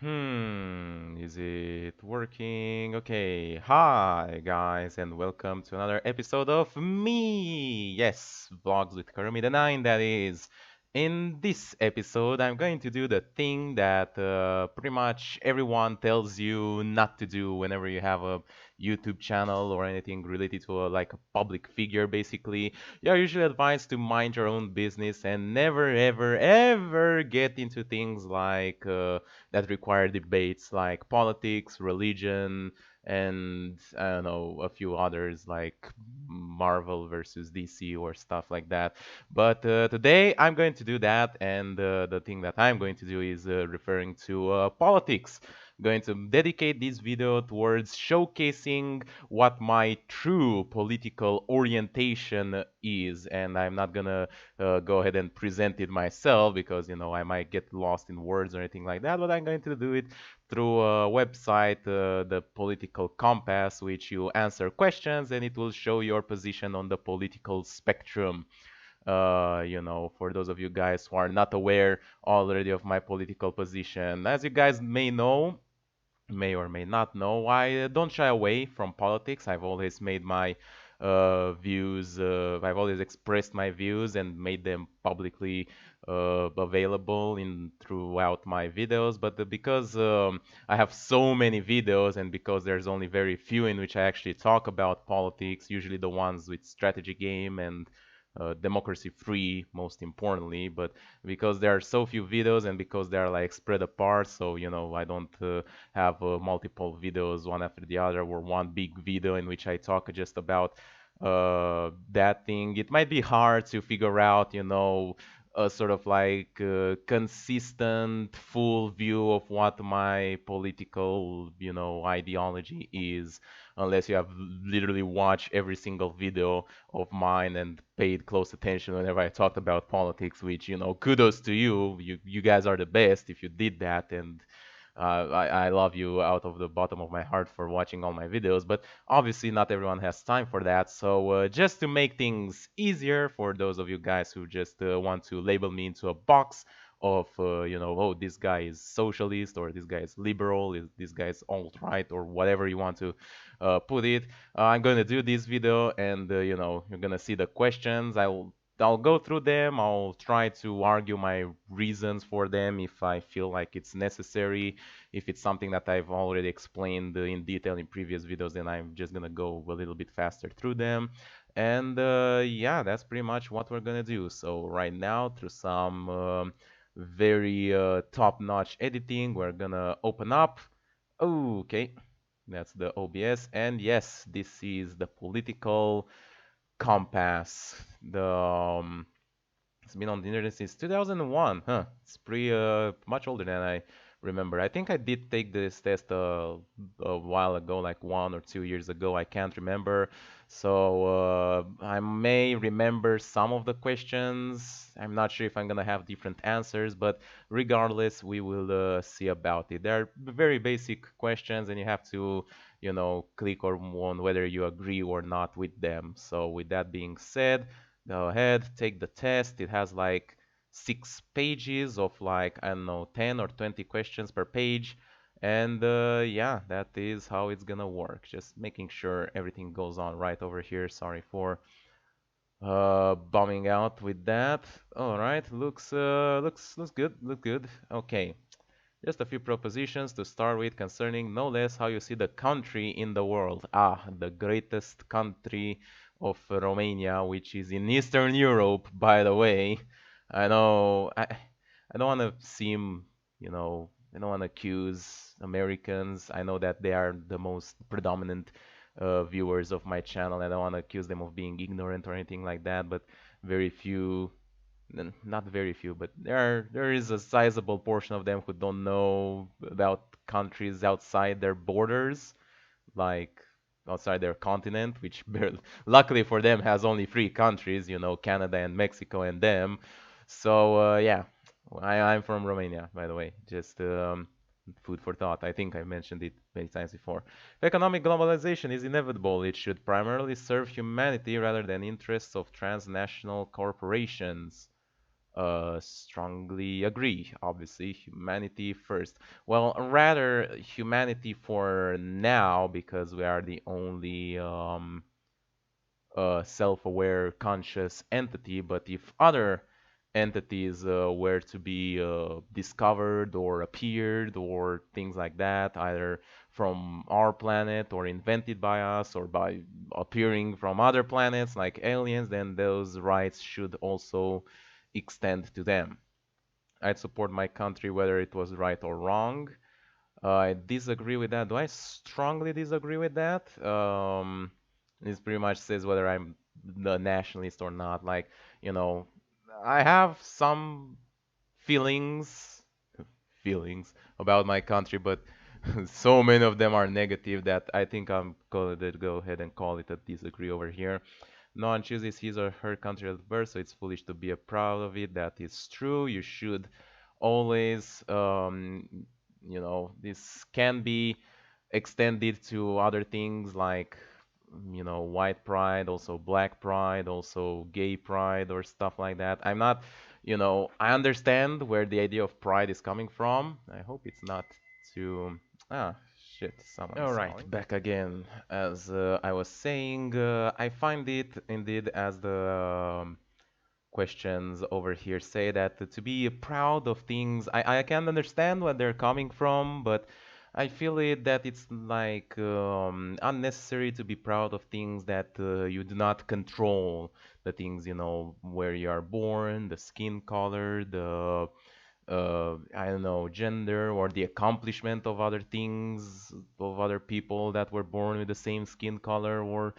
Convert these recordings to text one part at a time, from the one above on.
Is it working? Okay. Hi, guys, and welcome to another episode of me. Yes, Vlogs with caramida9, that is. In this episode, I'm going to do the thing that pretty much everyone tells you not to do whenever you have a YouTube channel or anything related to like a public figure, basically. You're usually advised to mind your own business and never, ever, ever get into things like that require debates like politics, religion, and I don't know, a few others like Marvel versus DC or stuff like that. But today I'm going to do that, and the thing that I'm going to do is referring to politics. Going to dedicate this video towards showcasing what my true political orientation is, and I'm not gonna go ahead and present it myself because I might get lost in words or anything like that. But I'm going to do it through a website, the Political Compass, which you answer questions and it will show your position on the political spectrum. For those of you guys who are not aware already of my political position, as you guys may or may not know, I don't shy away from politics. I've always made my views, I've always expressed my views and made them publicly available in throughout my videos. But because I have so many videos and because there's only very few in which I actually talk about politics, usually the ones with strategy game and democracy free, most importantly, but because there are so few videos and because they are like spread apart, so I don't have multiple videos one after the other or one big video in which I talk just about that thing. It might be hard to figure out, a sort of like consistent, full view of what my political, ideology is, unless you have literally watched every single video of mine and paid close attention whenever I talked about politics, which, kudos to you. You guys are the best if you did that, and I love you out of the bottom of my heart for watching all my videos, but obviously not everyone has time for that. So just to make things easier for those of you guys who just want to label me into a box of, oh, this guy is socialist or this guy is liberal, this guy is alt-right or whatever you want to put it, I'm going to do this video and, you're going to see the questions. I'll go through them. I'll try to argue my reasons for them if I feel like it's necessary. If it's something that I've already explained in detail in previous videos, then I'm just gonna go a little bit faster through them. And yeah, that's pretty much what we're gonna do. So right now, through some very top-notch editing, we're gonna open up. Oh, okay, that's the OBS. And yes, this is the political compass. It's been on the internet since 2001, huh? It's pretty much older than I remember. I think I did take this test a while ago, like 1 or 2 years ago. I can't remember. So I may remember some of the questions. I'm not sure if I'm gonna have different answers, but regardless, we will see about it. They're very basic questions, and you have to, click on whether you agree or not with them. So with that being said, go ahead, take the test. It has like 6 pages of like, I don't know, 10 or 20 questions per page. And yeah, that is how it's gonna work. Just making sure everything goes on right over here. Sorry for bumming out with that. All right, looks good, look good. Okay, just a few propositions to start with concerning no less how you see the country in the world. Ah, the greatest country of Romania, which is in Eastern Europe, by the way. I know I don't want to seem, I don't want to accuse Americans. I know that they are the most predominant viewers of my channel. I don't want to accuse them of being ignorant or anything like that, but very few not very few, but there is a sizable portion of them who don't know about countries outside their borders, like outside their continent, which luckily for them has only three countries, Canada and Mexico and them. So yeah, I'm from Romania, by the way. Just food for thought. I think I mentioned it many times before. If economic globalization is inevitable, it should primarily serve humanity rather than interests of transnational corporations. Strongly agree. Obviously, humanity first. Well, rather humanity for now because we are the only self-aware, conscious entity. But if other entities were to be discovered or appeared or things like that, either from our planet or invented by us or by appearing from other planets like aliens, then those rights should also extend to them. I'd support my country whether it was right or wrong. I disagree with that. Do I strongly disagree with that? This pretty much says whether I'm the nationalist or not. Like, you know, I have some feelings, feelings about my country, but so many of them are negative that I think I'm going to go ahead and call it a disagree over here. No one chooses his or her country at birth, so it's foolish to be proud of it. That is true. You should always, this can be extended to other things like, white pride, also black pride, also gay pride or stuff like that. I'm not, I understand where the idea of pride is coming from. I hope it's not too, ah, shit, someone All is right, calling. back again. As I was saying, I find it indeed as the questions over here say that to be proud of things, I can understand where they're coming from, but I feel it that it's like unnecessary to be proud of things that you do not control. The things, where you are born, the skin color, the I don't know, gender or the accomplishment of other things, of other people that were born with the same skin color or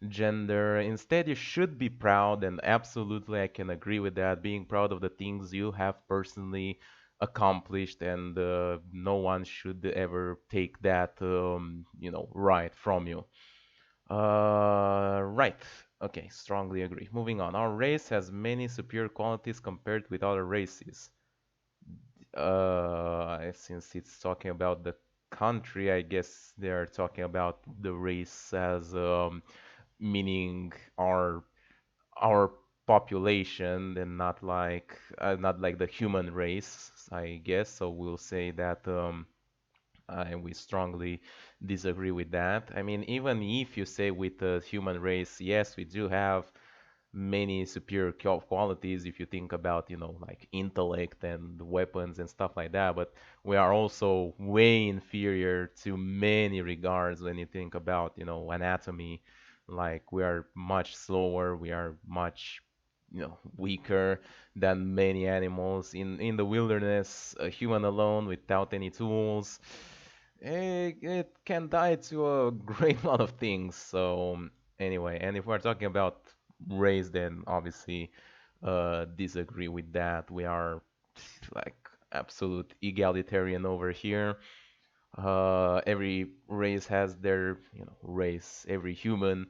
gender. Instead, you should be proud, and absolutely, I can agree with that, being proud of the things you have personally accomplished, and no one should ever take that, right from you. Right. Okay, strongly agree. Moving on. Our race has many superior qualities compared with other races. Since it's talking about the country, I guess they're talking about the race as meaning our population and not like the human race, I guess. So we'll say that and we strongly disagree with that. I mean, even if you say with the human race, yes, we do have many superior qualities if you think about, like intellect and weapons and stuff like that. But we are also way inferior to many regards when you think about, anatomy. Like we are much slower, we are much, weaker than many animals in the wilderness. A human alone without any tools, it can die to a great lot of things. So anyway, and if we're talking about race, then obviously disagree with that. We are like absolute egalitarian over here. Every race has their, race. Every human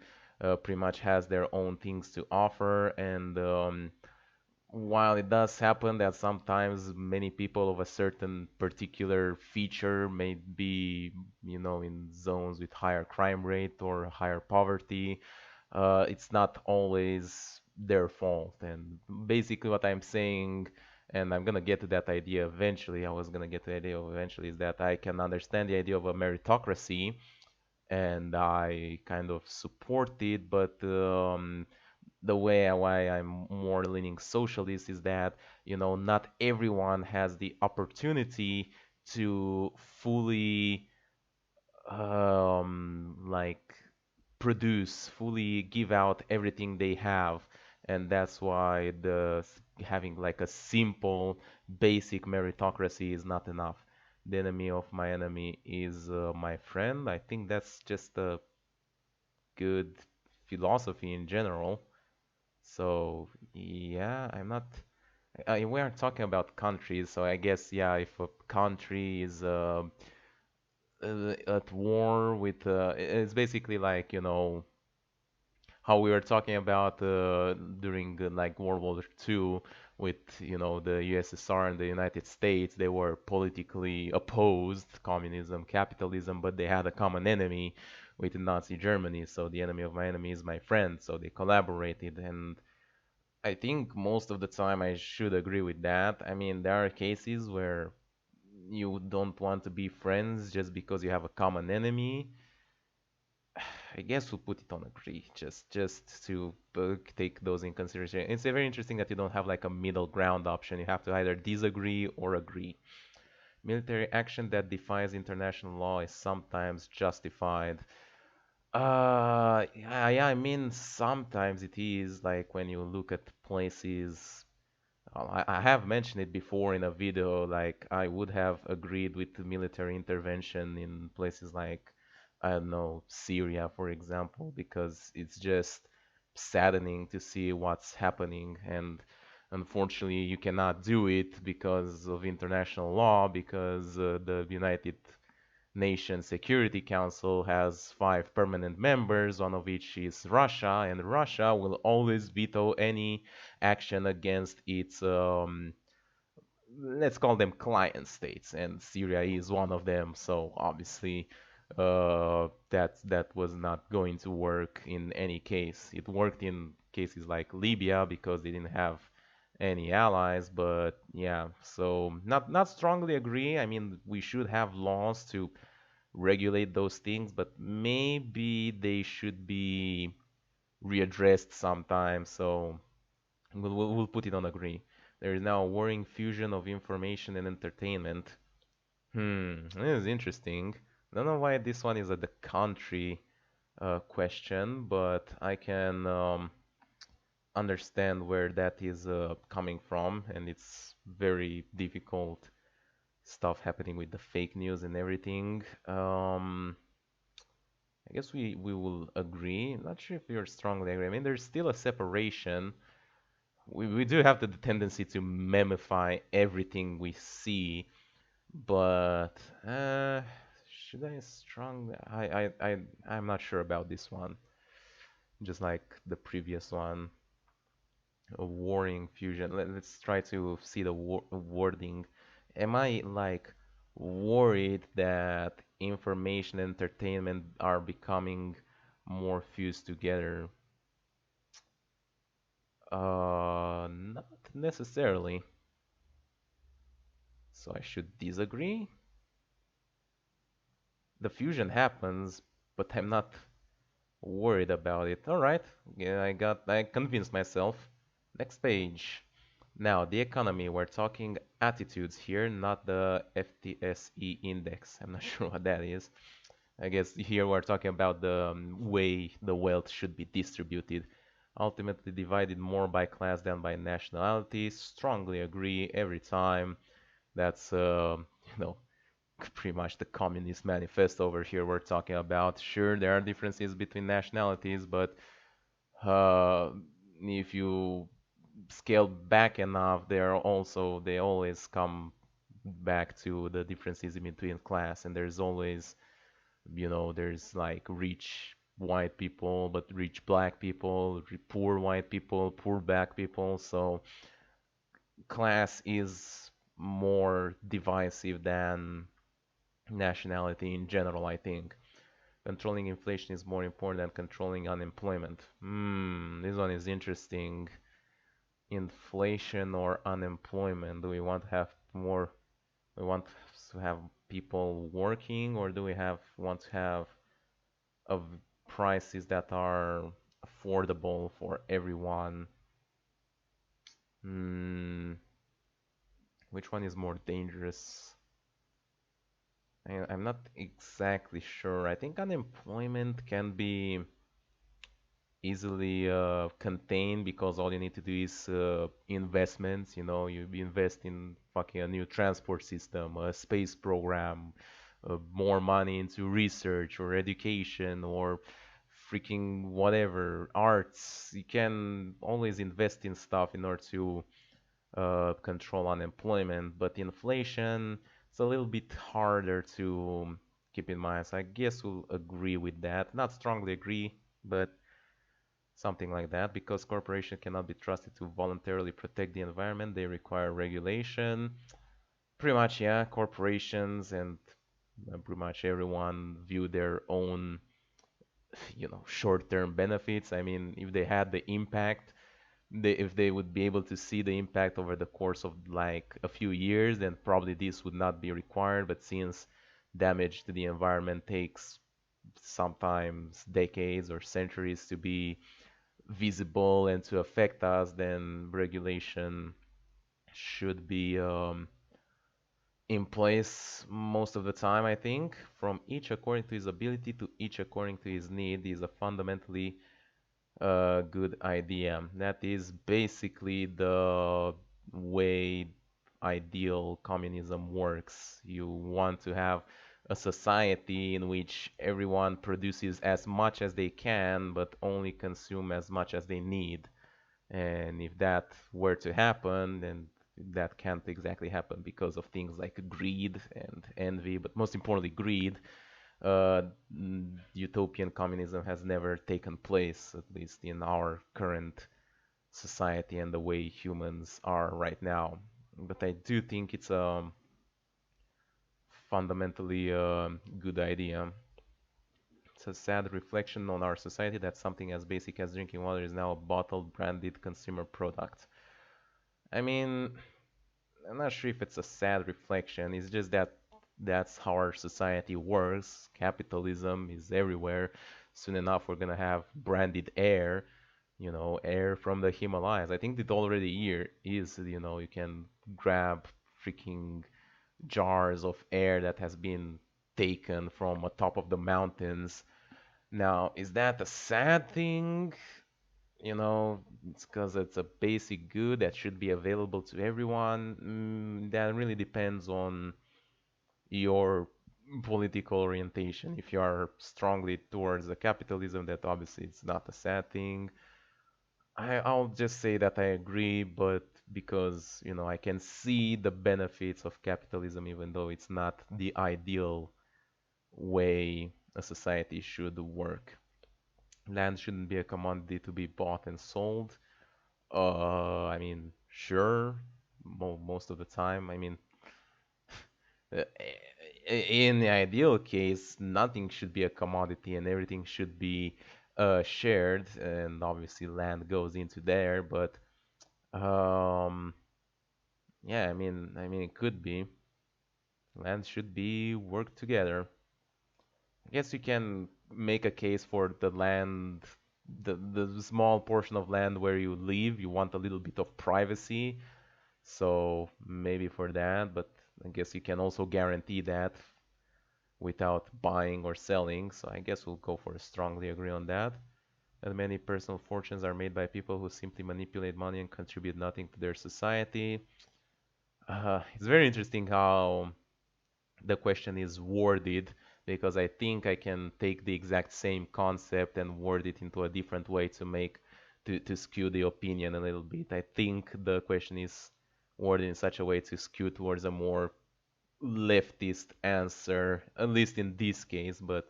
pretty much has their own things to offer, and while it does happen that sometimes many people of a certain particular feature may be, in zones with higher crime rate or higher poverty, it's not always their fault. And basically, what I'm saying, and I'm gonna get to that idea eventually, I was gonna get to the idea of eventually, is that I can understand the idea of a meritocracy and I kind of support it, but the way why I'm more leaning socialist is that, not everyone has the opportunity to fully like produce, fully give out everything they have. And that's why having like a simple, basic meritocracy is not enough. The enemy of my enemy is my friend. I think that's just a good philosophy in general. So yeah, I'm not. We are talking about countries, so I guess yeah, if a country is at war with, it's basically like how we were talking about during like World War II with the USSR and the United States. They were politically opposed, communism, capitalism, but they had a common enemy with Nazi Germany. So the enemy of my enemy is my friend. So they collaborated, and I think most of the time I should agree with that. I mean, there are cases where you don't want to be friends just because you have a common enemy. I guess we'll put it on agree, just to take those in consideration. It's very interesting that you don't have like a middle ground option. You have to either disagree or agree. Military action that defies international law is sometimes justified. Yeah, I mean, sometimes it is like when you look at places. I have mentioned it before in a video, like I would have agreed with the military intervention in places like, I don't know, Syria, for example, because it's just saddening to see what's happening. And unfortunately, you cannot do it because of international law, because the United Nations Security Council has five permanent members, one of which is Russia, and Russia will always veto any action against its let's call them client states, and Syria is one of them. So obviously, that was not going to work in any case. It worked in cases like Libya because they didn't have any allies, but yeah, so not strongly agree. I mean, we should have laws to regulate those things, but maybe they should be readdressed sometime. So we'll put it on agree. There is now a worrying fusion of information and entertainment. This is interesting. I don't know why this one is at the country question, but I can understand where that is coming from, and it's very difficult stuff happening with the fake news and everything. I guess we will agree. Not sure if we are strongly agree. I mean, there's still a separation. We do have the tendency to memify everything we see, but should I strong? I'm not sure about this one. Just like the previous one, a warring fusion. Let's try to see the wording. Am I like worried that information and entertainment are becoming more fused together? Not necessarily. So I should disagree. The fusion happens, but I'm not worried about it. All right. Yeah, I convinced myself. Next page. Now, the economy. We're talking attitudes here, not the FTSE index. I'm not sure what that is. I guess here we're talking about the way the wealth should be distributed. Ultimately divided more by class than by nationality. Strongly agree every time. That's you know, pretty much the Communist Manifesto over here we're talking about. Sure, there are differences between nationalities, but uh, if you scale back enough, they always come back to the differences in between class, and there's always, there's like rich white people, but rich black people, poor white people, poor black people. So class is more divisive than nationality in general, I think. Controlling inflation is more important than controlling unemployment. This one is interesting. Inflation or unemployment? Do we want to have more? We want to have people working, or do we want to have of prices that are affordable for everyone? Hmm, which one is more dangerous? I'm not exactly sure. I think unemployment can be easily contained because all you need to do is investments. You invest in fucking a new transport system, a space program, more money into research or education or freaking whatever, arts. You can always invest in stuff in order to control unemployment, but inflation, it's a little bit harder to keep in mind. So I guess we'll agree with that. Not strongly agree, but something like that, because corporations cannot be trusted to voluntarily protect the environment. They require regulation. Pretty much, yeah, corporations and pretty much everyone view their own, short-term benefits. I mean, if they had the impact if they would be able to see the impact over the course of like a few years, then probably this would not be required. But since damage to the environment takes sometimes decades or centuries to be visible and to affect us, then regulation should be in place most of the time, I think. From each according to his ability to each according to his need is a fundamentally good idea. That is basically the way ideal communism works. You want to have a society in which everyone produces as much as they can, but only consume as much as they need. And if that were to happen, then that can't exactly happen because of things like greed and envy, but most importantly, greed. uh, Utopian communism has never taken place, at least in our current society and the way humans are right now. But I do think it's a fundamentally good idea. It's a sad reflection on our society that something as basic as drinking water is now a bottled, branded consumer product. I mean, I'm not sure if it's a sad reflection. It's just that that's how our society works. Capitalism is everywhere. Soon enough, we're gonna have branded air, air from the Himalayas. I think it already here is, you can grab freaking jars of air that has been taken from atop of the mountains. Now, is that a sad thing? It's because it's a basic good that should be available to everyone. That really depends on your political orientation. If you are strongly towards the capitalism, that obviously it's not a sad thing. I'll just say that I agree, but because, I can see the benefits of capitalism, even though it's not the ideal way a society should work. Land shouldn't be a commodity to be bought and sold. I mean, sure, most of the time. I mean, uh, in the ideal case, nothing should be a commodity and everything should be shared, and obviously land goes into there. But um, yeah, I mean, it could be land should be worked together. I guess you can make a case for the land, the small portion of land where you live. You want a little bit of privacy. So maybe for that, but I guess you can also guarantee that without buying or selling. So I guess we'll go for a strongly agree on that. And many personal fortunes are made by people who simply manipulate money and contribute nothing to their society. It's very interesting how the question is worded because I think I can take the exact same concept and word it into a different way to skew the opinion a little bit. I think the question is worded in such a way to skew towards a more leftist answer, at least in this case. But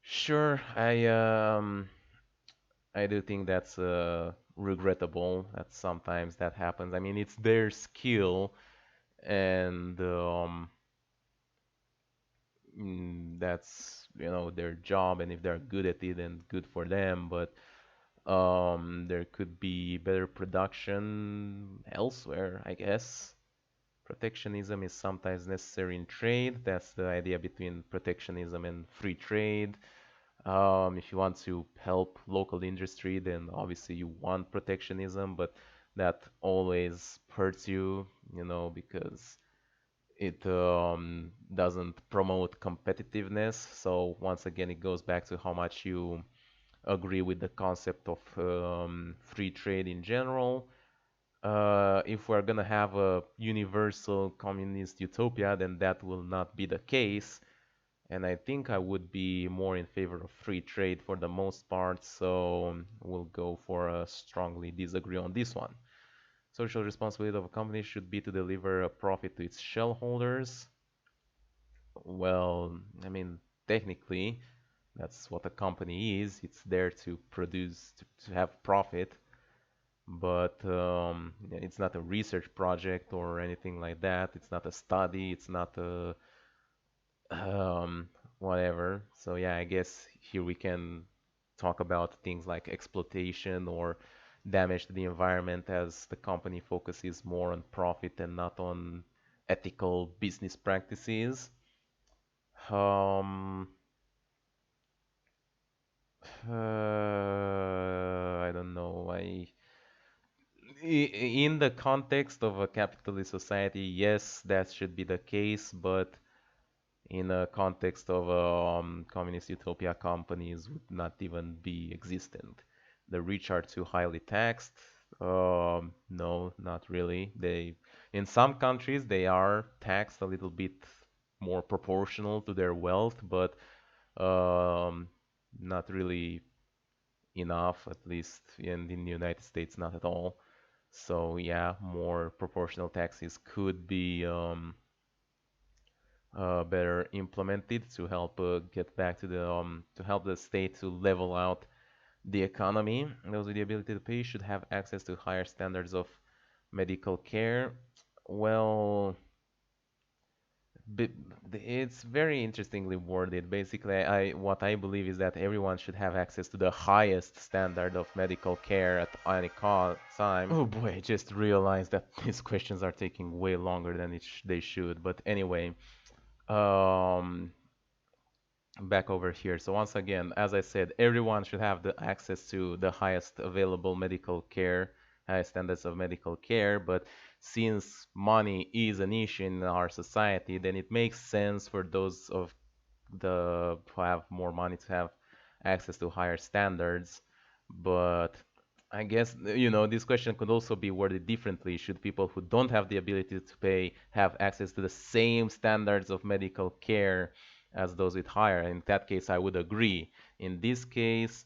sure, I do think that's regrettable that sometimes that happens. I mean, it's their skill and that's their job, and if they're good at it, then good for them. But there could be better production elsewhere, I guess. Protectionism is sometimes necessary in trade. That's the idea between protectionism and free trade. If you want to help local industry, then obviously you want protectionism, but that always hurts you, because it doesn't promote competitiveness. So once again, it goes back to how much you agree with the concept of free trade in general. If we're gonna have a universal communist utopia, then that will not be the case. And I think I would be more in favor of free trade for the most part, so we'll go for a strongly disagree on this one. Social responsibility of a company should be to deliver a profit to its shareholders. Well, I mean, technically, that's what a company is. It's there to produce, to have profit, but it's not a research project or anything like that. It's not a study. It's not a um, whatever. So yeah, I guess here we can talk about things like exploitation or damage to the environment as the company focuses more on profit and not on ethical business practices. Um, I don't know. In the context of a capitalist society, yes, that should be the case, but in a context of communist utopia, companies would not even be existent. The rich are too highly taxed. No, not really. In some countries, they are taxed a little bit more proportional to their wealth, but um, not really enough, at least in the United States, not at all. So yeah, more proportional taxes could be better implemented to help get back to help the state to level out the economy. Those with the ability to pay should have access to higher standards of medical care. Well, bi- it's very interestingly worded. Basically, what I believe is that everyone should have access to the highest standard of medical care at any time. Oh boy, I just realized that these questions are taking way longer than they should. But anyway, um, back over here. So once again, as I said, everyone should have the access to the highest available medical care, highest standards of medical care. But since money is an issue in our society, then it makes sense for those of the who have more money to have access to higher standards. But I guess this question could also be worded differently. Should people who don't have the ability to pay have access to the same standards of medical care as those with higher? In that case, I would agree. In this case,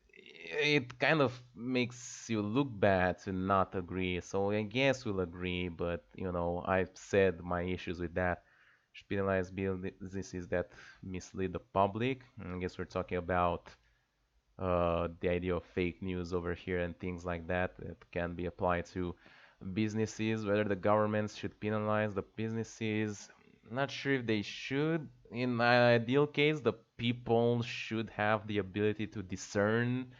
it kind of makes you look bad to not agree. So I guess we'll agree, but I've said my issues with that. Should penalize businesses that mislead the public. I guess we're talking about the idea of fake news over here and things like that that can be applied to businesses. Whether the governments should penalize the businesses, not sure if they should. In an ideal case, the people should have the ability to discern.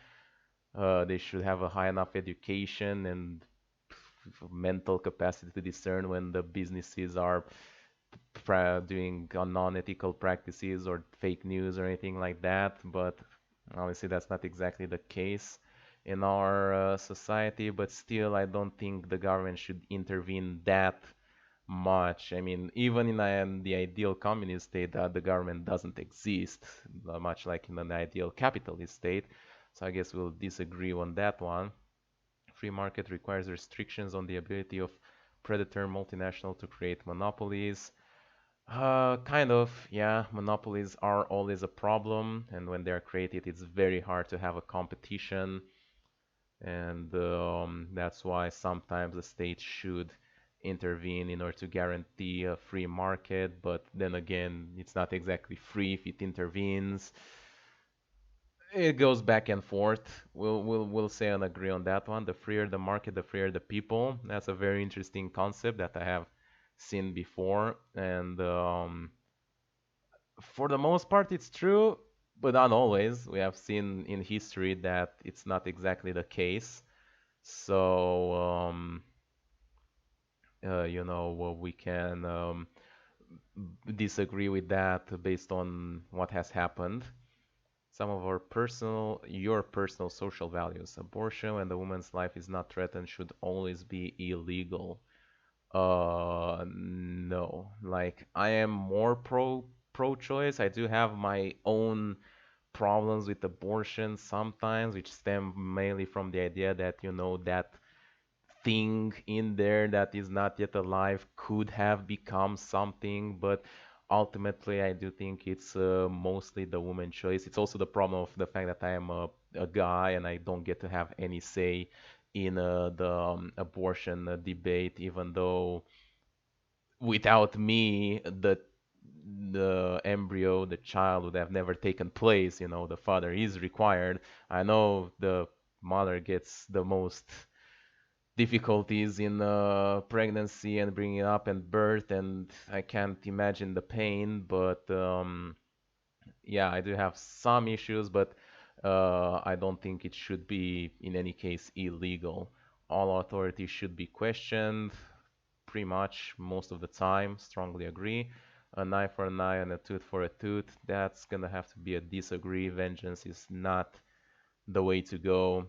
They should have a high enough education and mental capacity to discern when the businesses are doing non-ethical practices or fake news or anything like that. But obviously, that's not exactly the case in our society. But still, I don't think the government should intervene that much. I mean, even in the ideal communist state, the government doesn't exist, much like in an ideal capitalist state. So I guess we'll disagree on that one. Free market requires restrictions on the ability of predator multinational to create monopolies. Kind of, yeah. Monopolies are always a problem, and when they're created, it's very hard to have a competition, and that's why sometimes the state should intervene in order to guarantee a free market. But then again, it's not exactly free if it intervenes. It goes back and forth. We'll say and agree on that one. The freer the market, the freer the people. That's a very interesting concept that I have seen before, and for the most part, it's true, but not always. We have seen in history that it's not exactly the case. So, well, we can disagree with that based on what has happened. Some of your personal social values. Abortion when the woman's life is not threatened should always be illegal. No. Like I am more pro-choice. I do have my own problems with abortion sometimes, which stem mainly from the idea that, that thing in there that is not yet alive could have become something, but ultimately I do think it's mostly the woman's choice. It's also the problem of the fact that I am a guy and I don't get to have any say in the abortion debate, even though without me, the embryo, the child would have never taken place. The father is required. I know the mother gets the most difficulties in pregnancy and bringing up and birth, and I can't imagine the pain. But yeah, I do have some issues, but I don't think it should be, in any case, illegal. All authority should be questioned, pretty much most of the time. Strongly agree. An eye for an eye and a tooth for a tooth. That's gonna have to be a disagree. Vengeance is not the way to go.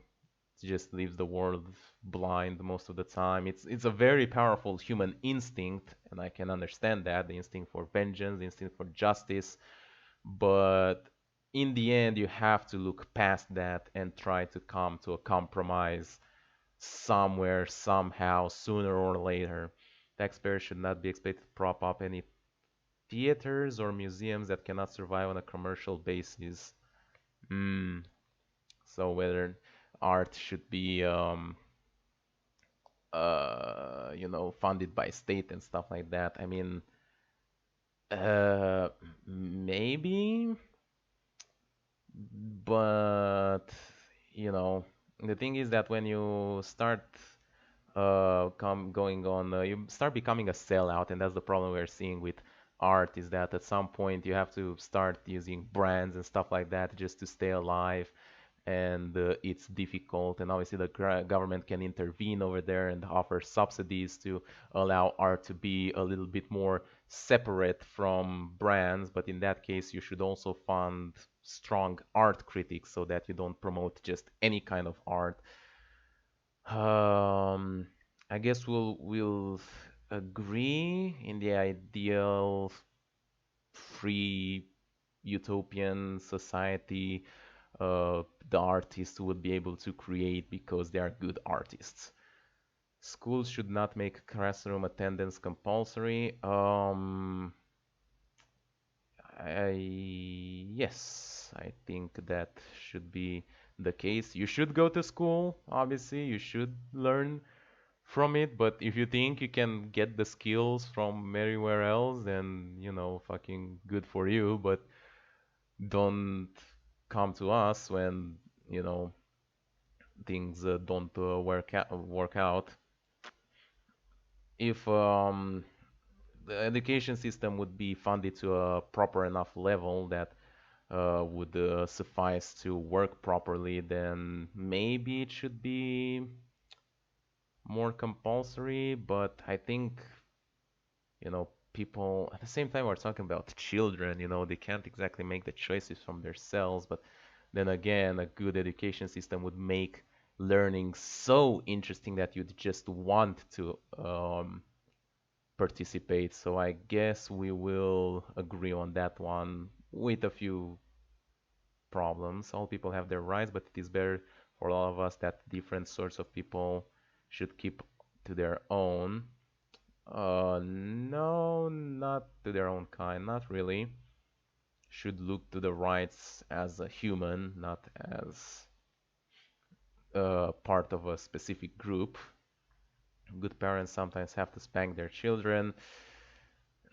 It just leaves the world blind most of the time. It's a very powerful human instinct, and I can understand that, the instinct for vengeance, the instinct for justice. But in the end, you have to look past that and try to come to a compromise somewhere, somehow, sooner or later. Taxpayers should not be expected to prop up any theaters or museums that cannot survive on a commercial basis. Mm. So whether art should be, funded by state and stuff like that. I mean, uh, maybe, but you know, the thing is that when you start come going on, you start becoming a sellout, and that's the problem we're seeing with art, is that at some point you have to start using brands and stuff like that just to stay alive, and it's difficult. And obviously the government can intervene over there and offer subsidies to allow art to be a little bit more separate from brands, but in that case you should also fund strong art critics so that you don't promote just any kind of art. um, I guess we'll agree in the ideal free utopian society. The artists would be able to create because they are good artists. Schools should not make classroom attendance compulsory. Yes, I think that should be the case. You should go to school, obviously. You should learn from it, but if you think you can get the skills from everywhere else, then, fucking good for you, but don't come to us when, you know, things don't work out. If the education system would be funded to a proper enough level that would suffice to work properly, then maybe it should be more compulsory. But I think, people at the same time we're talking about children, they can't exactly make the choices from themselves. But then again, a good education system would make learning so interesting that you'd just want to participate. So I guess we will agree on that one with a few problems. All people have their rights, but it is better for all of us that different sorts of people should keep to their own. No, not to their own kind, not really. Should look to the rights as a human, not as part of a specific group. Good parents sometimes have to spank their children.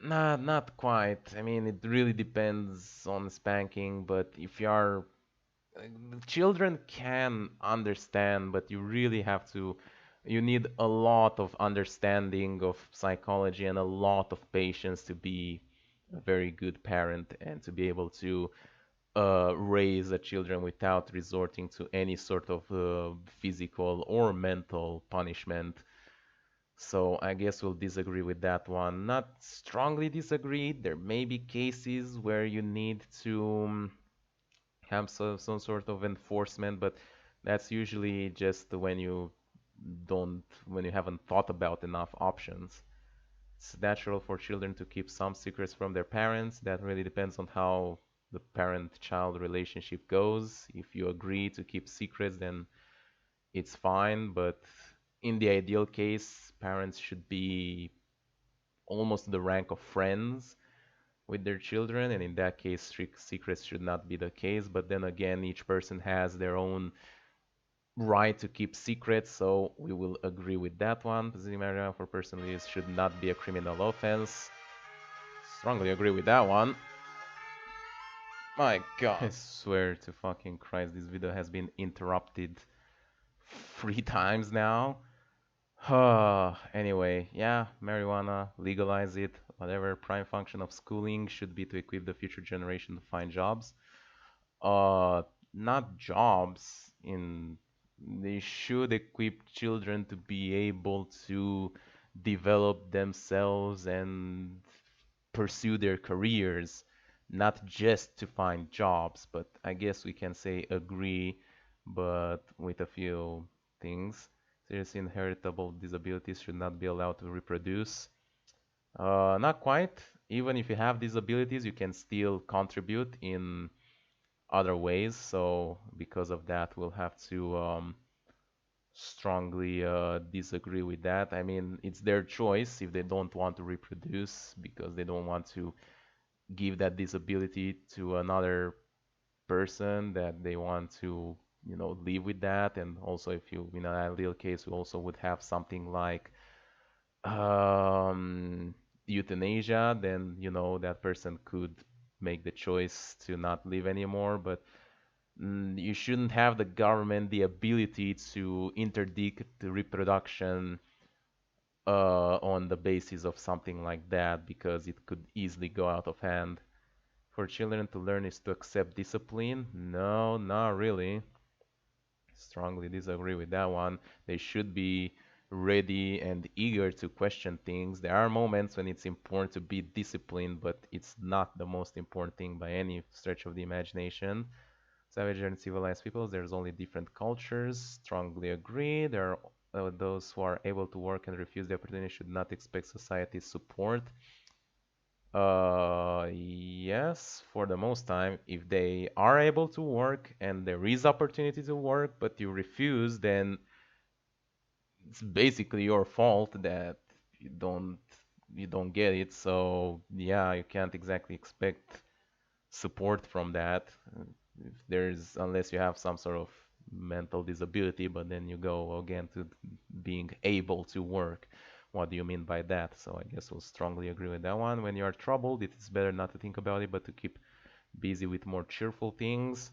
Nah, not quite. I mean, it really depends on spanking, but if you are children can understand, but you really have to, you need a lot of understanding of psychology and a lot of patience to be a very good parent and to be able to raise the children without resorting to any sort of physical or mental punishment. So I guess we'll disagree with that one. Not strongly disagree. There may be cases where you need to have some sort of enforcement, but that's usually just when you haven't thought about enough options. It's natural for children to keep some secrets from their parents. That really depends on how the parent-child relationship goes. If you agree to keep secrets, then it's fine, but in the ideal case, parents should be almost the rank of friends with their children, and in that case, strict secrets should not be the case. But then again, each person has their own right to keep secrets, so we will agree with that one. Possessing marijuana for personal use should not be a criminal offense. Strongly agree with that one. My God, I swear to fucking Christ, this video has been interrupted 3 times now. Anyway, yeah, marijuana, legalize it, whatever. Prime function of schooling should be to equip the future generation to find jobs. Uh, not jobs in they should equip children to be able to develop themselves and pursue their careers, not just to find jobs. But I guess we can say agree, but with a few things. Seriously inheritable disabilities should not be allowed to reproduce. Not quite. Even if you have disabilities, you can still contribute in other ways. So because of that, we'll have to strongly disagree with that. I mean, it's their choice if they don't want to reproduce because they don't want to give that disability to another person that they want to, live with that. And also, if you, in an ideal case, we also would have something like um, euthanasia, then, that person could make the choice to not live anymore. But you shouldn't have the government the ability to interdict the reproduction on the basis of something like that because it could easily go out of hand. For children to learn is to accept discipline? No, not really. Strongly disagree with that one. They should be ready and eager to question things. There are moments when it's important to be disciplined, but it's not the most important thing by any stretch of the imagination. Savage and civilized peoples, there's only different cultures. Strongly agree. There are those who are able to work and refuse the opportunity should not expect society's support. Yes, for the most time, if they are able to work and there is opportunity to work, but you refuse, then it's basically your fault that you don't you don't get it. So yeah, you can't exactly expect support from that. If there's unless you have some sort of mental disability, but then you go again to being able to work. What do you mean by that? So I guess we'll strongly agree with that one. When you are troubled, it is better not to think about it, but to keep busy with more cheerful things.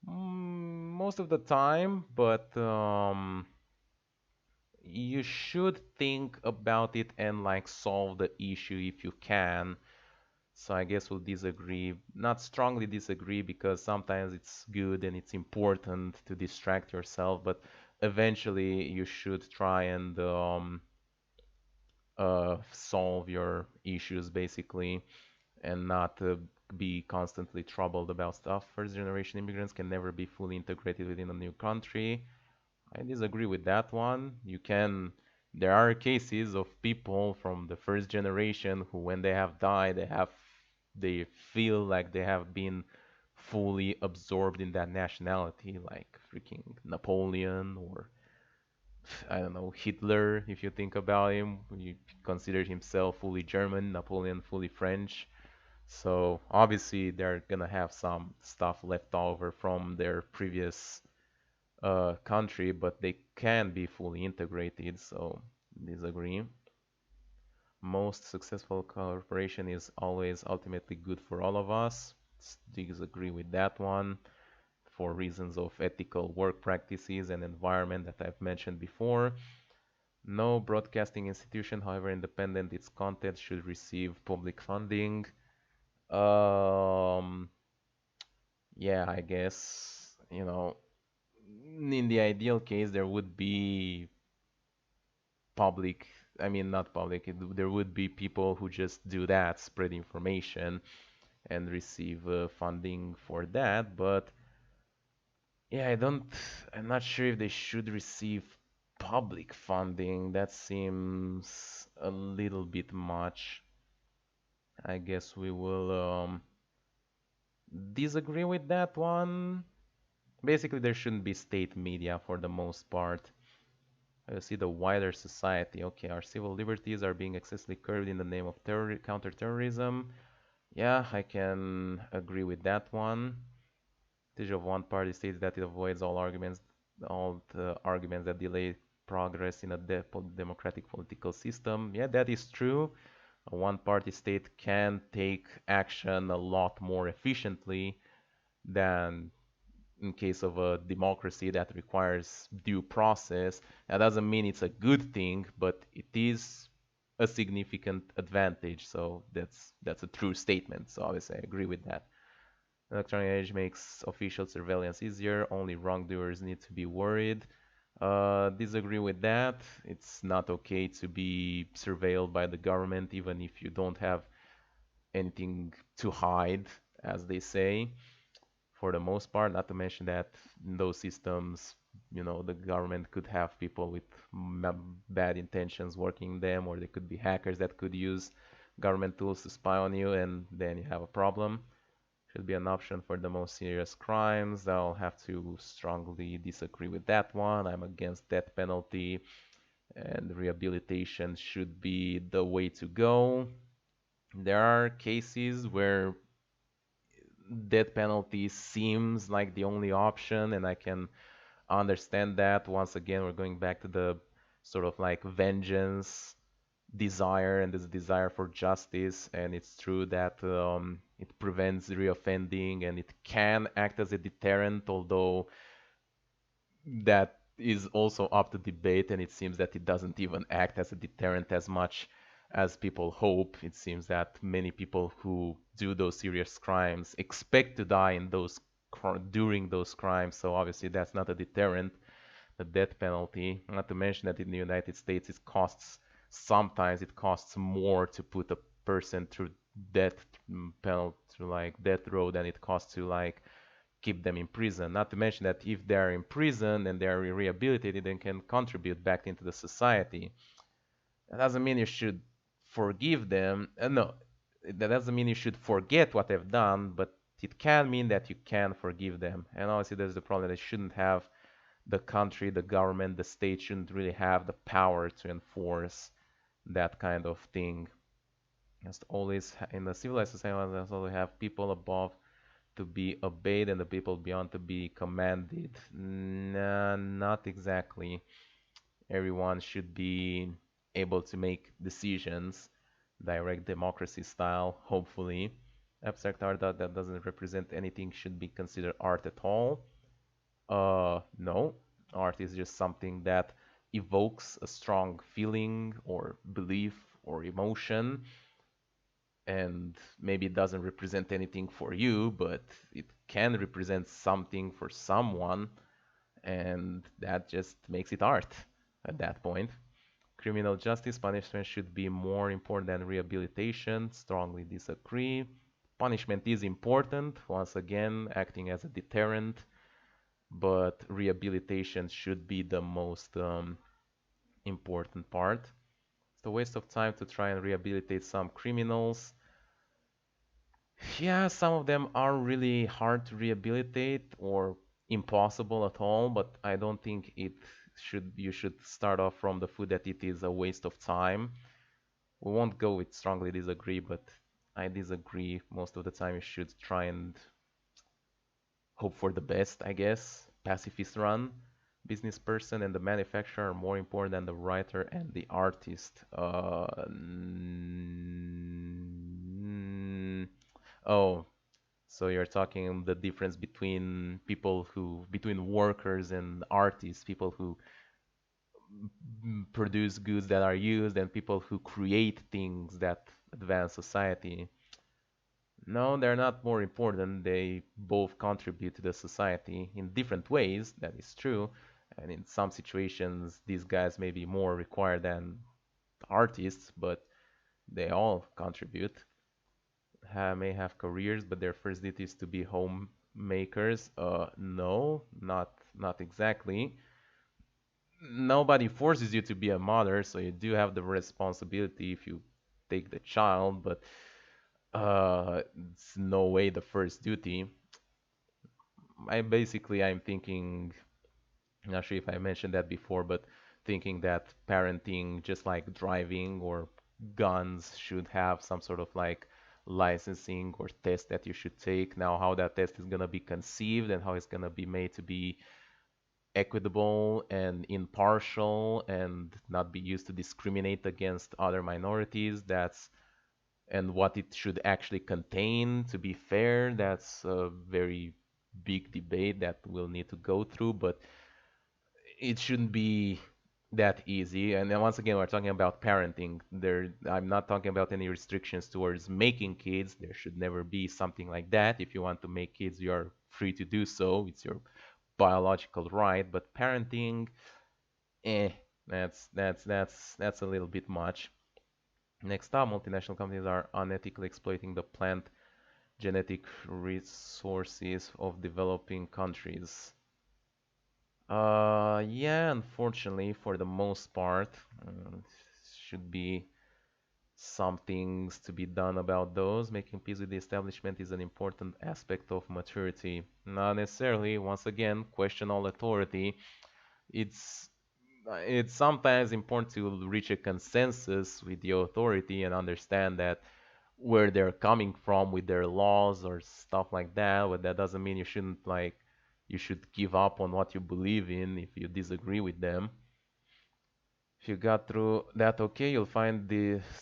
Most of the time, but you should think about it and like solve the issue if you can. So I guess we'll disagree, not strongly disagree, because sometimes it's good and it's important to distract yourself, but eventually you should try and solve your issues basically and not be constantly troubled about stuff. First generation immigrants can never be fully integrated within a new country. I disagree with that one. There are cases of people from the first generation who, when they have died, they feel like they have been fully absorbed in that nationality, like freaking Napoleon or I don't know, Hitler, if you think about him. He considered himself fully German, Napoleon fully French. So obviously they're gonna have some stuff left over from their previous country, but they can be fully integrated. So disagree. Most successful cooperation is always ultimately good for all of us. Disagree with that one for reasons of ethical work practices and environment that I've mentioned before. No broadcasting institution, however independent its content, should receive public funding. Um, yeah, I guess, in the ideal case, there would be public, I mean, not public, there would be people who just do that, spread information and receive funding for that. But yeah, I'm not sure if they should receive public funding. That seems a little bit much. I guess we will disagree with that one. Basically, there shouldn't be state media for the most part. I see the wider society. Okay, our civil liberties are being excessively curbed in the name of counterterrorism. Yeah, I can agree with that one. The of one party states that it avoids all the arguments that delay progress in a democratic political system. Yeah, that is true. A one-party state can take action a lot more efficiently than in case of a democracy that requires due process. That doesn't mean it's a good thing, but it is a significant advantage. So that's a true statement. So obviously I agree with that. Electronic age makes official surveillance easier. Only wrongdoers need to be worried. Disagree with that. It's not okay to be surveilled by the government, even if you don't have anything to hide, as they say, for the most part. Not to mention that in those systems, the government could have people with bad intentions working in them, or they could be hackers that could use government tools to spy on you, and then you have a problem. Should be an option for the most serious crimes. I'll have to strongly disagree with that one. I'm against death penalty, and rehabilitation should be the way to go. There are cases where death penalty seems like the only option, and I can understand that. Once again, we're going back to the sort of like vengeance desire and this desire for justice, and it's true that it prevents reoffending and it can act as a deterrent, although that is also up to debate, and it seems that it doesn't even act as a deterrent as much as people hope. It seems that many people who do those serious crimes expect to die in during those crimes, so obviously that's not a deterrent. The death penalty, not to mention that in the United States sometimes it costs more to put a person through death penalty, through like death row, than it costs to like keep them in prison. Not to mention that if they're in prison and they're rehabilitated, they can contribute back into the society. That doesn't mean you should forgive them. No, that doesn't mean you should forget what they've done, but it can mean that you can forgive them. And obviously, there's the problem that they shouldn't have the country, the government, the state shouldn't really have the power to enforce that kind of thing. Just always in a civilized society, must always have people above to be obeyed and the people beyond to be commanded. Nah, not exactly. Everyone should be able to make decisions, direct democracy style, hopefully. Abstract art that doesn't represent anything should be considered art at all. No. Art is just something that evokes a strong feeling or belief or emotion, and maybe it doesn't represent anything for you, but it can represent something for someone, and that just makes it art at that point. Criminal justice punishment should be more important than rehabilitation. Strongly disagree. Punishment is important, once again, acting as a deterrent, but rehabilitation should be the most important part. It's a waste of time to try and rehabilitate some criminals. Yeah, some of them are really hard to rehabilitate or impossible at all, but I don't think you should start off from the foot that it is a waste of time. We won't go with strongly disagree, but I disagree. Most of the time you should try and hope for the best, I guess. Pacifist run. Business person and the manufacturer are more important than the writer and the artist. Oh, so you're talking the difference between between workers and artists, people who produce goods that are used and people who create things that advance society. No, they're not more important. They both contribute to the society in different ways, that is true. And in some situations, these guys may be more required than artists, but they all contribute. May have careers, but their first duty is to be homemakers. No, not exactly. Nobody forces you to be a mother, so you do have the responsibility if you take the child, but it's no way the first duty. I'm thinking, I'm not sure if I mentioned that before, but thinking that parenting, just like driving or guns, should have some sort of like licensing or test that you should take. Now, how that test is gonna be conceived and how it's gonna be made to be equitable and impartial and not be used to discriminate against other minorities, and what it should actually contain to be fair, that's a very big debate that we'll need to go through, but it shouldn't be that easy. And then once again, we're talking about parenting. I'm not talking about any restrictions towards making kids. There should never be something like that. If you want to make kids, you're free to do so. It's your biological right. But parenting, eh, that's a little bit much. Next up, multinational companies are unethically exploiting the plant genetic resources of developing countries. Yeah, unfortunately, for the most part, should be some things to be done about those. Making peace with the establishment is an important aspect of maturity. Not necessarily, once again, question all authority. It's it's sometimes important to reach a consensus with the authority and understand that where they're coming from with their laws or stuff like that, but that doesn't mean you shouldn't you should give up on what you believe in if you disagree with them. If you got through that okay, you'll find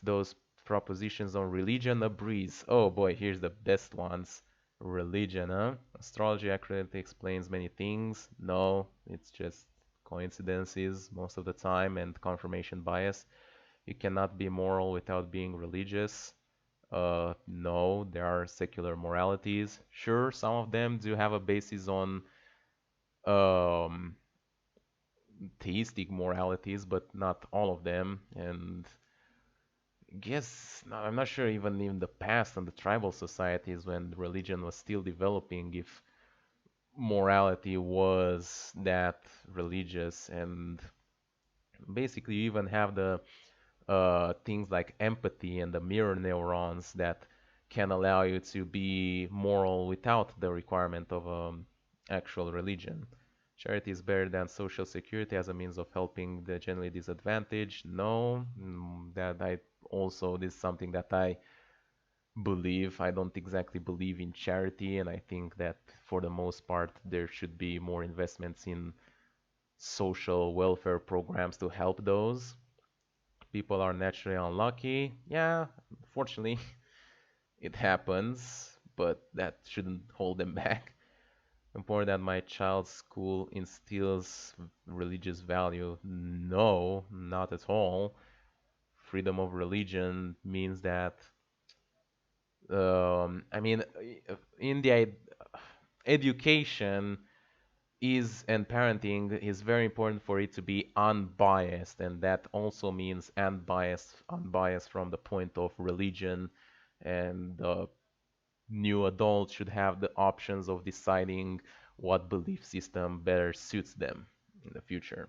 those propositions on religion a breeze. Oh boy, here's the best ones. Religion, huh? Astrology accurately explains many things. No, it's just coincidences most of the time and confirmation bias. You cannot be moral without being religious. No, there are secular moralities. Sure, some of them do have a basis on um, theistic moralities, but not all of them. And I'm not sure even in the past and the tribal societies when religion was still developing, if morality was that religious. And basically, you even have the things like empathy and the mirror neurons that can allow you to be moral without the requirement of actual religion. Charity is better than social security as a means of helping the generally disadvantaged. No, that I also this is something that I believe. I don't exactly believe in charity, and I think that for the most part there should be more investments in social welfare programs to help those. People are naturally unlucky. Yeah, unfortunately, it happens, but that shouldn't hold them back. Important that my child's school instills religious value. No, not at all. Freedom of religion means that, I mean, in the education is and parenting is very important for it to be unbiased, and that also means unbiased from the point of religion, and the new adults should have the options of deciding what belief system better suits them in the future.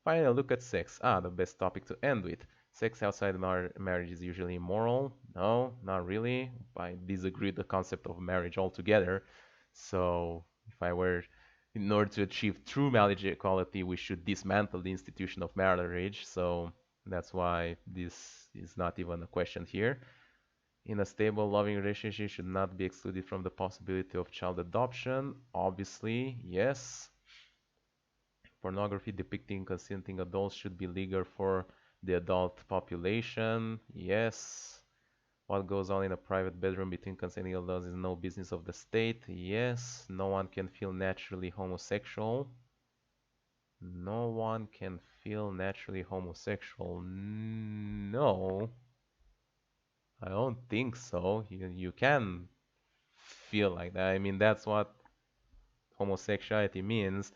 Finally, look at sex. Ah, the best topic to end with. Sex outside marriage is usually immoral. No, not really. I disagree with the concept of marriage altogether. So, if I were, in order to achieve true marriage equality, we should dismantle the institution of marriage. So, that's why this is not even a question here. In a stable, loving relationship should not be excluded from the possibility of child adoption. Obviously, yes. Pornography depicting consenting adults should be legal for the adult population. Yes. What goes on in a private bedroom between consenting adults is no business of the state. Yes. No one can feel naturally homosexual. No one can feel naturally homosexual. No, I don't think so. You can feel like that. I mean, that's what homosexuality means.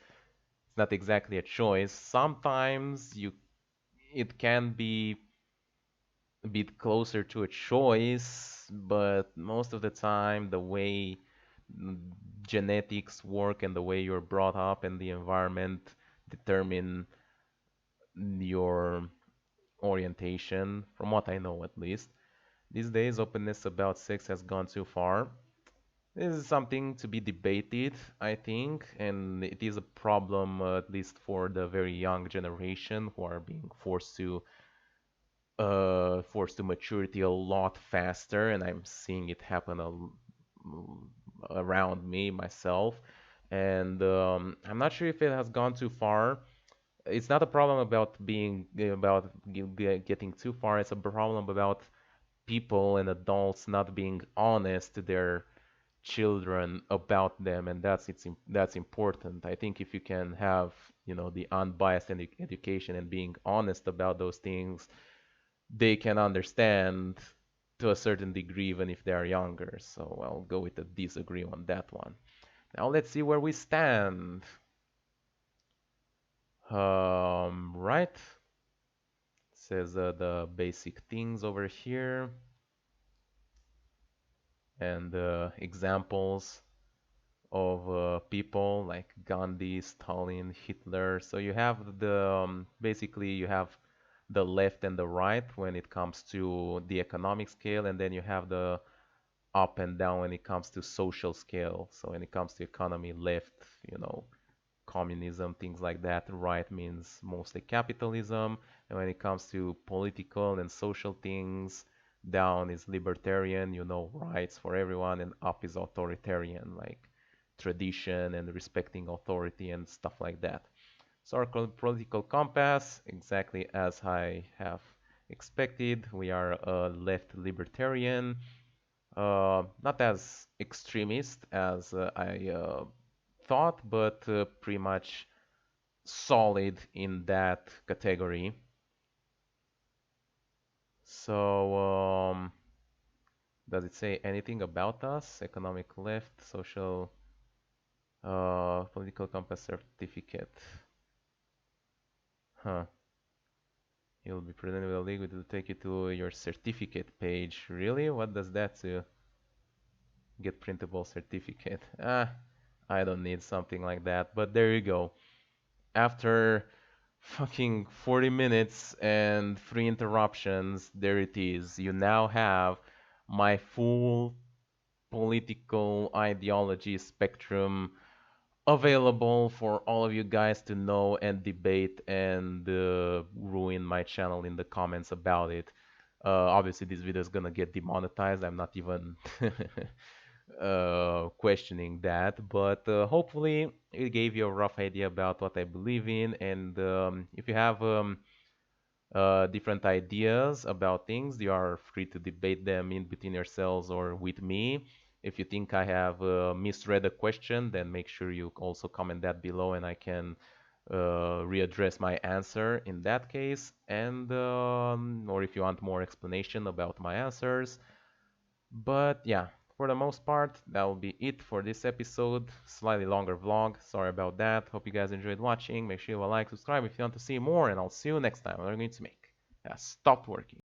It's not exactly a choice. Sometimes it can be a bit closer to a choice, but most of the time, the way mm, genetics work and the way you're brought up and the environment determine your orientation, from what I know at least. These days, openness about sex has gone too far. This is something to be debated, I think, and it is a problem, at least for the very young generation who are being forced to maturity a lot faster, and I'm seeing it happen around me myself. And I'm not sure if it has gone too far. It's not a problem about getting too far. It's a problem about people and adults not being honest to their children about them, and that's important. I think if you can have the unbiased education and being honest about those things, they can understand to a certain degree, even if they are younger. So I'll go with a disagree on that one. Now let's see where we stand. Right. Says the basic things over here and examples of people like Gandhi, Stalin, Hitler. So you have basically you have the left and the right when it comes to the economic scale, and then you have the up and down when it comes to social scale. So when it comes to economy, left, communism, things like that. Right means mostly capitalism. And when it comes to political and social things, down is libertarian, rights for everyone, and up is authoritarian, like tradition and respecting authority and stuff like that. So our political compass, exactly as I have expected, we are a left libertarian, not as extremist as I thought, but pretty much solid in that category. So, does it say anything about us? Economic left, social, political compass certificate. Huh. You'll be presented with a link to take you to your certificate page. Really? What does that do? Get printable certificate. I don't need something like that. But there you go. After fucking 40 minutes and 3 interruptions, there it is. You now have my full political ideology spectrum available for all of you guys to know and debate and ruin my channel in the comments about it. Obviously, this video is gonna get demonetized. I'm not even questioning that, but hopefully it gave you a rough idea about what I believe in. And if you have different ideas about things, you are free to debate them in between yourselves or with me. If you think I have misread a question, then make sure you also comment that below and I can readdress my answer in that case. And or if you want more explanation about my answers. But yeah, for the most part, that will be it for this episode. Slightly longer vlog. Sorry about that. Hope you guys enjoyed watching. Make sure you like, subscribe if you want to see more, and I'll see you next time. I'm going to make. Yeah, stopped working.